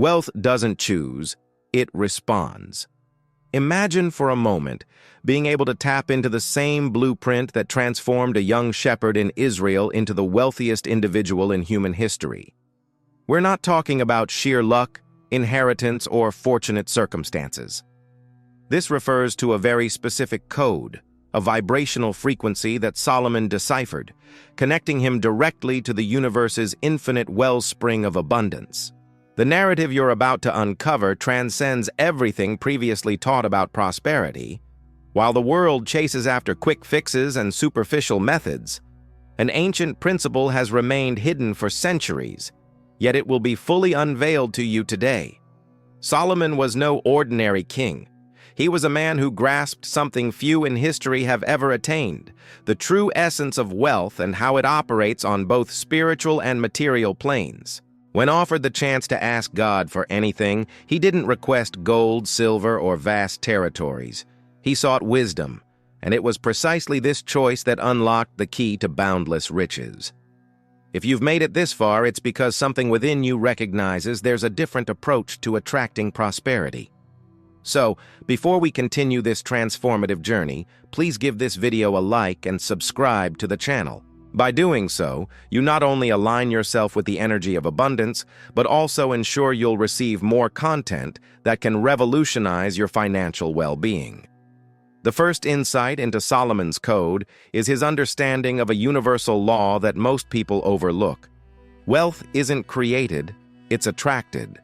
Wealth doesn't choose, it responds. Imagine for a moment being able to tap into the same blueprint that transformed a young shepherd in Israel into the wealthiest individual in human history. We're not talking about sheer luck, inheritance, or fortunate circumstances. This refers to a very specific code, a vibrational frequency that Solomon deciphered, connecting him directly to the universe's infinite wellspring of abundance. The narrative you're about to uncover transcends everything previously taught about prosperity. While the world chases after quick fixes and superficial methods, an ancient principle has remained hidden for centuries, yet it will be fully unveiled to you today. Solomon was no ordinary king. He was a man who grasped something few in history have ever attained, the true essence of wealth and how it operates on both spiritual and material planes. When offered the chance to ask God for anything, he didn't request gold, silver, or vast territories. He sought wisdom, and it was precisely this choice that unlocked the key to boundless riches. If you've made it this far, it's because something within you recognizes there's a different approach to attracting prosperity. So, before we continue this transformative journey, please give this video a like and subscribe to the channel. By doing so, you not only align yourself with the energy of abundance, but also ensure you'll receive more content that can revolutionize your financial well-being. The first insight into Solomon's code is his understanding of a universal law that most people overlook. Wealth isn't created, it's attracted.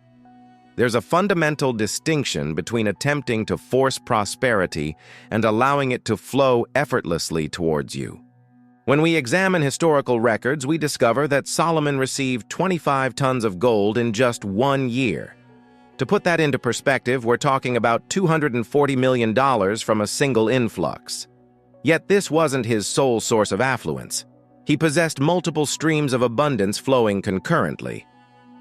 There's a fundamental distinction between attempting to force prosperity and allowing it to flow effortlessly towards you. When we examine historical records, we discover that Solomon received 25 tons of gold in just 1 year. To put that into perspective, we're talking about $240 million from a single influx. Yet this wasn't his sole source of affluence. He possessed multiple streams of abundance flowing concurrently.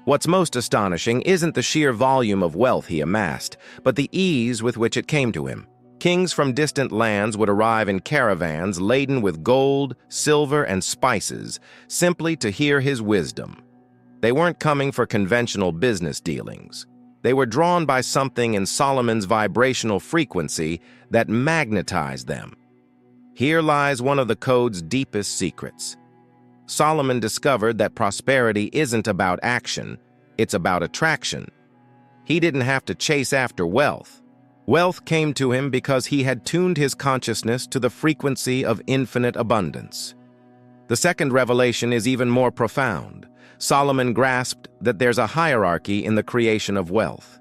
What's most astonishing isn't the sheer volume of wealth he amassed, but the ease with which it came to him. Kings from distant lands would arrive in caravans laden with gold, silver, and spices, simply to hear his wisdom. They weren't coming for conventional business dealings. They were drawn by something in Solomon's vibrational frequency that magnetized them. Here lies one of the code's deepest secrets. Solomon discovered that prosperity isn't about action, it's about attraction. He didn't have to chase after wealth. Wealth came to him because he had tuned his consciousness to the frequency of infinite abundance. The second revelation is even more profound. Solomon grasped that there's a hierarchy in the creation of wealth.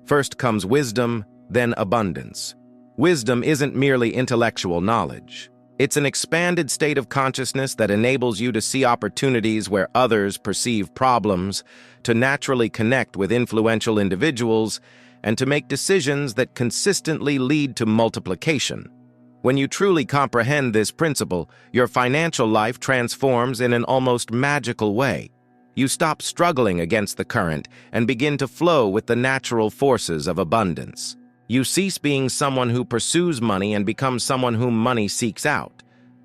First comes wisdom, then abundance. Wisdom isn't merely intellectual knowledge. It's an expanded state of consciousness that enables you to see opportunities where others perceive problems, to naturally connect with influential individuals, and to make decisions that consistently lead to multiplication. When you truly comprehend this principle, your financial life transforms in an almost magical way. You stop struggling against the current and begin to flow with the natural forces of abundance. You cease being someone who pursues money and become someone whom money seeks out.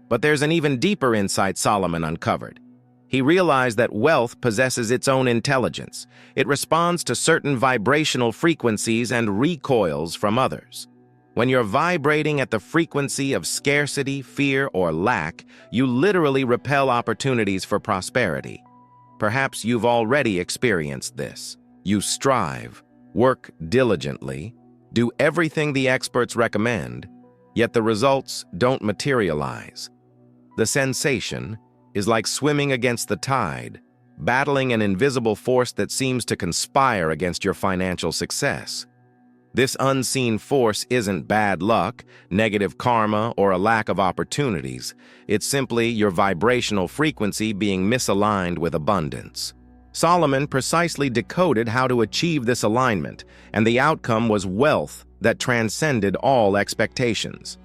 But there's an even deeper insight Solomon uncovered. He realized that wealth possesses its own intelligence. It responds to certain vibrational frequencies and recoils from others. When you're vibrating at the frequency of scarcity, fear, or lack, you literally repel opportunities for prosperity. Perhaps you've already experienced this. You strive, work diligently, do everything the experts recommend, yet the results don't materialize. The sensation is like swimming against the tide, battling an invisible force that seems to conspire against your financial success. This unseen force isn't bad luck, negative karma, or a lack of opportunities. It's simply your vibrational frequency being misaligned with abundance. Solomon precisely decoded how to achieve this alignment, and the outcome was wealth that transcended all expectations.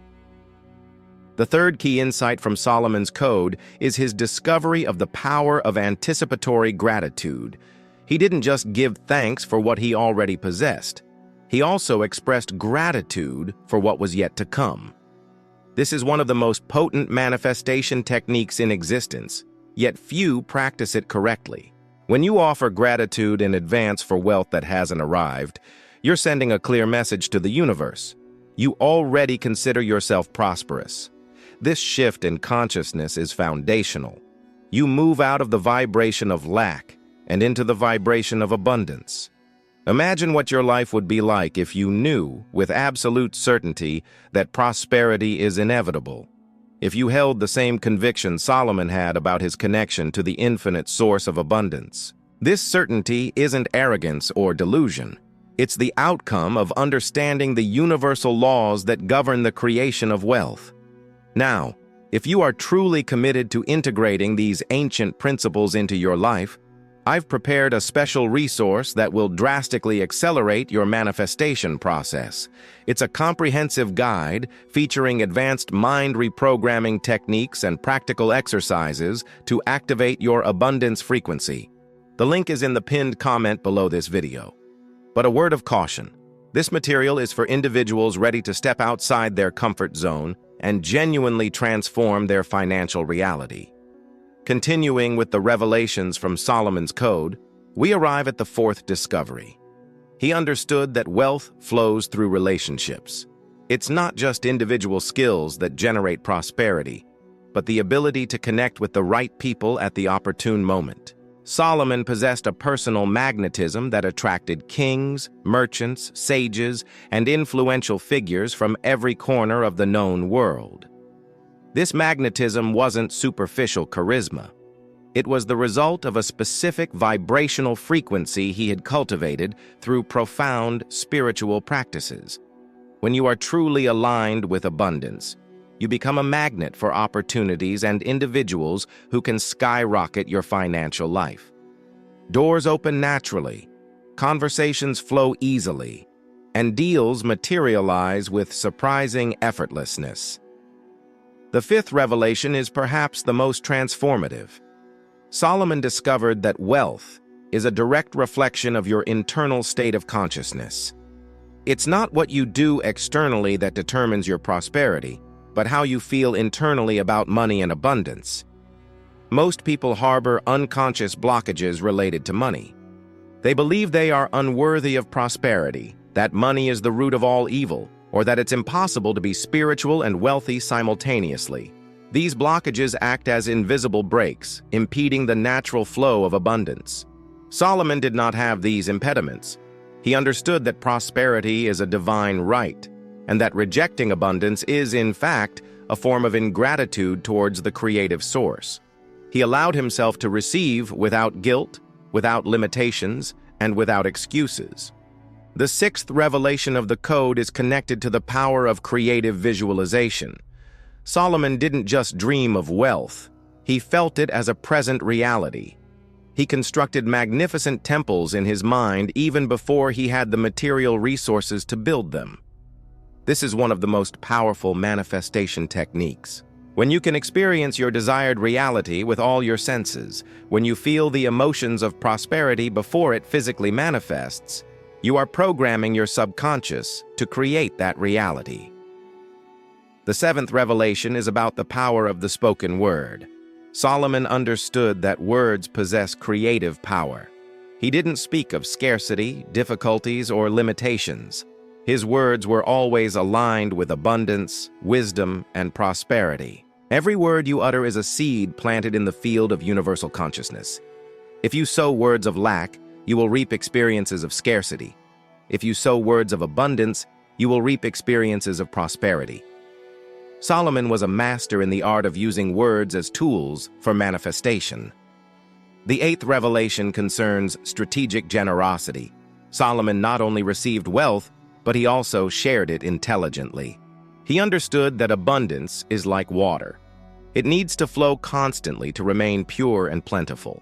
The third key insight from Solomon's code is his discovery of the power of anticipatory gratitude. He didn't just give thanks for what he already possessed. He also expressed gratitude for what was yet to come. This is one of the most potent manifestation techniques in existence, yet few practice it correctly. When you offer gratitude in advance for wealth that hasn't arrived, you're sending a clear message to the universe. You already consider yourself prosperous. This shift in consciousness is foundational. You move out of the vibration of lack and into the vibration of abundance. Imagine what your life would be like if you knew with absolute certainty that prosperity is inevitable. If you held the same conviction Solomon had about his connection to the infinite source of abundance. This certainty isn't arrogance or delusion. It's the outcome of understanding the universal laws that govern the creation of wealth. Now, if you are truly committed to integrating these ancient principles into your life, I've prepared a special resource that will drastically accelerate your manifestation process. It's a comprehensive guide featuring advanced mind reprogramming techniques and practical exercises to activate your abundance frequency. The link is in the pinned comment below this video. But a word of caution. This material is for individuals ready to step outside their comfort zone and genuinely transform their financial reality. Continuing with the revelations from Solomon's Code, we arrive at the fourth discovery. He understood that wealth flows through relationships. It's not just individual skills that generate prosperity, but the ability to connect with the right people at the opportune moment. Solomon possessed a personal magnetism that attracted kings, merchants, sages, and influential figures from every corner of the known world. This magnetism wasn't superficial charisma. It was the result of a specific vibrational frequency he had cultivated through profound spiritual practices. When you are truly aligned with abundance, you become a magnet for opportunities and individuals who can skyrocket your financial life. Doors open naturally, conversations flow easily, and deals materialize with surprising effortlessness. The fifth revelation is perhaps the most transformative. Solomon discovered that wealth is a direct reflection of your internal state of consciousness. It's not what you do externally that determines your prosperity, but how you feel internally about money and abundance. Most people harbor unconscious blockages related to money. They believe they are unworthy of prosperity, that money is the root of all evil, or that it's impossible to be spiritual and wealthy simultaneously. These blockages act as invisible brakes, impeding the natural flow of abundance. Solomon did not have these impediments. He understood that prosperity is a divine right, and that rejecting abundance is, in fact, a form of ingratitude towards the creative source. He allowed himself to receive without guilt, without limitations, and without excuses. The sixth revelation of the code is connected to the power of creative visualization. Solomon didn't just dream of wealth, he felt it as a present reality. He constructed magnificent temples in his mind even before he had the material resources to build them. This is one of the most powerful manifestation techniques. When you can experience your desired reality with all your senses, when you feel the emotions of prosperity before it physically manifests, you are programming your subconscious to create that reality. The seventh revelation is about the power of the spoken word. Solomon understood that words possess creative power. He didn't speak of scarcity, difficulties, or limitations. His words were always aligned with abundance, wisdom, and prosperity. Every word you utter is a seed planted in the field of universal consciousness. If you sow words of lack, you will reap experiences of scarcity. If you sow words of abundance, you will reap experiences of prosperity. Solomon was a master in the art of using words as tools for manifestation. The eighth revelation concerns strategic generosity. Solomon not only received wealth, but he also shared it intelligently. He understood that abundance is like water. It needs to flow constantly to remain pure and plentiful.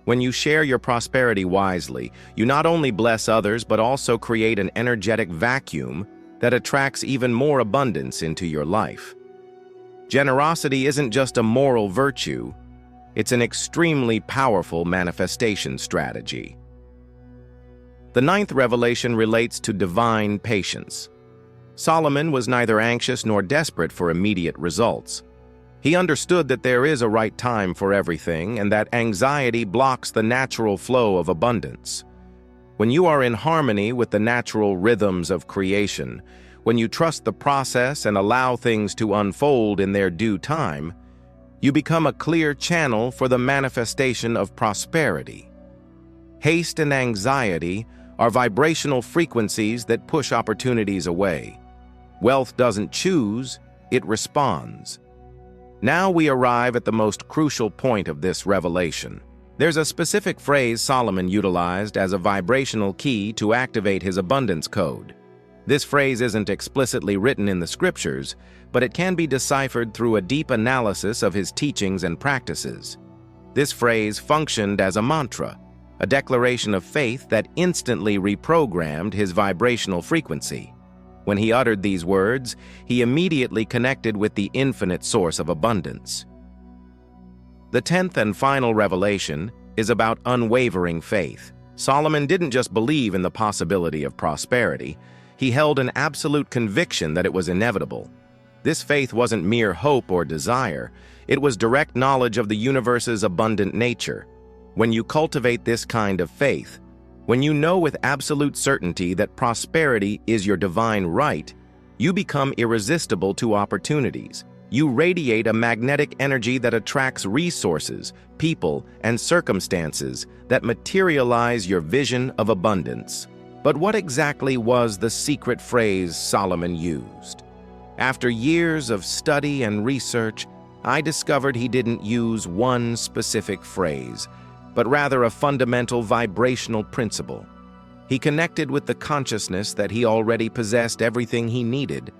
When you share your prosperity wisely, you not only bless others but also create an energetic vacuum that attracts even more abundance into your life. Generosity isn't just a moral virtue, it's an extremely powerful manifestation strategy. The ninth revelation relates to divine patience. Solomon was neither anxious nor desperate for immediate results. He understood that there is a right time for everything and that anxiety blocks the natural flow of abundance. When you are in harmony with the natural rhythms of creation, when you trust the process and allow things to unfold in their due time, you become a clear channel for the manifestation of prosperity. Haste and anxiety are vibrational frequencies that push opportunities away. Wealth doesn't choose, it responds. Now we arrive at the most crucial point of this revelation. There's a specific phrase Solomon utilized as a vibrational key to activate his abundance code. This phrase isn't explicitly written in the scriptures, but it can be deciphered through a deep analysis of his teachings and practices. This phrase functioned as a mantra, a declaration of faith that instantly reprogrammed his vibrational frequency. When he uttered these words, he immediately connected with the infinite source of abundance. The 10th and final revelation is about unwavering faith. Solomon didn't just believe in the possibility of prosperity, he held an absolute conviction that it was inevitable. This faith wasn't mere hope or desire, it was direct knowledge of the universe's abundant nature. When you cultivate this kind of faith, when you know with absolute certainty that prosperity is your divine right, you become irresistible to opportunities. You radiate a magnetic energy that attracts resources, people, and circumstances that materialize your vision of abundance. But what exactly was the secret phrase Solomon used? After years of study and research, I discovered he didn't use one specific phrase, but rather a fundamental vibrational principle. He connected with the consciousness that he already possessed everything he needed,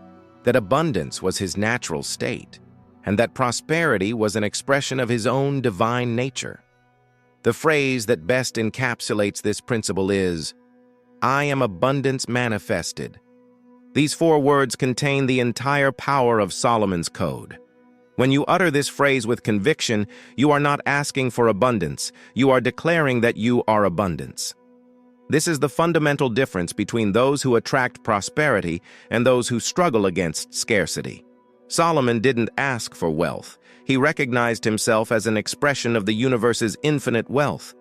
that abundance was his natural state, and that prosperity was an expression of his own divine nature. The phrase that best encapsulates this principle is, "I am abundance manifested." These 4 words contain the entire power of Solomon's code. When you utter this phrase with conviction, you are not asking for abundance, you are declaring that you are abundance. This is the fundamental difference between those who attract prosperity and those who struggle against scarcity. Solomon didn't ask for wealth. He recognized himself as an expression of the universe's infinite wealth.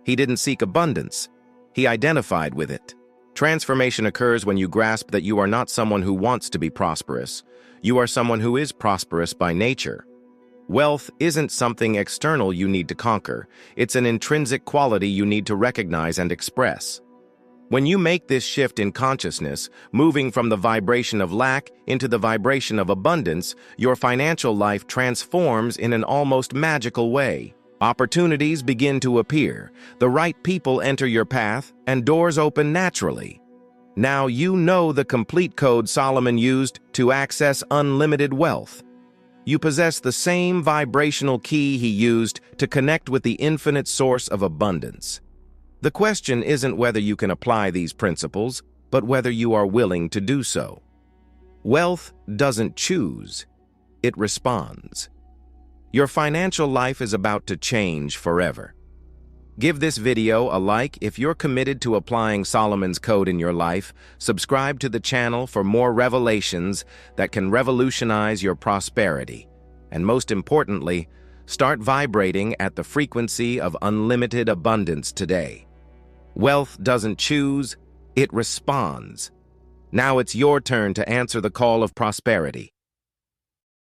He didn't seek abundance. He identified with it. Transformation occurs when you grasp that you are not someone who wants to be prosperous. You are someone who is prosperous by nature. Wealth isn't something external you need to conquer. It's an intrinsic quality you need to recognize and express. When you make this shift in consciousness, moving from the vibration of lack into the vibration of abundance, your financial life transforms in an almost magical way. Opportunities begin to appear, the right people enter your path, and doors open naturally. Now you know the complete code Solomon used to access unlimited wealth. You possess the same vibrational key he used to connect with the infinite source of abundance. The question isn't whether you can apply these principles, but whether you are willing to do so. Wealth doesn't choose, it responds. Your financial life is about to change forever. Give this video a like if you're committed to applying Solomon's code in your life. Subscribe to the channel for more revelations that can revolutionize your prosperity. And most importantly, start vibrating at the frequency of unlimited abundance today. Wealth doesn't choose, it responds. Now it's your turn to answer the call of prosperity.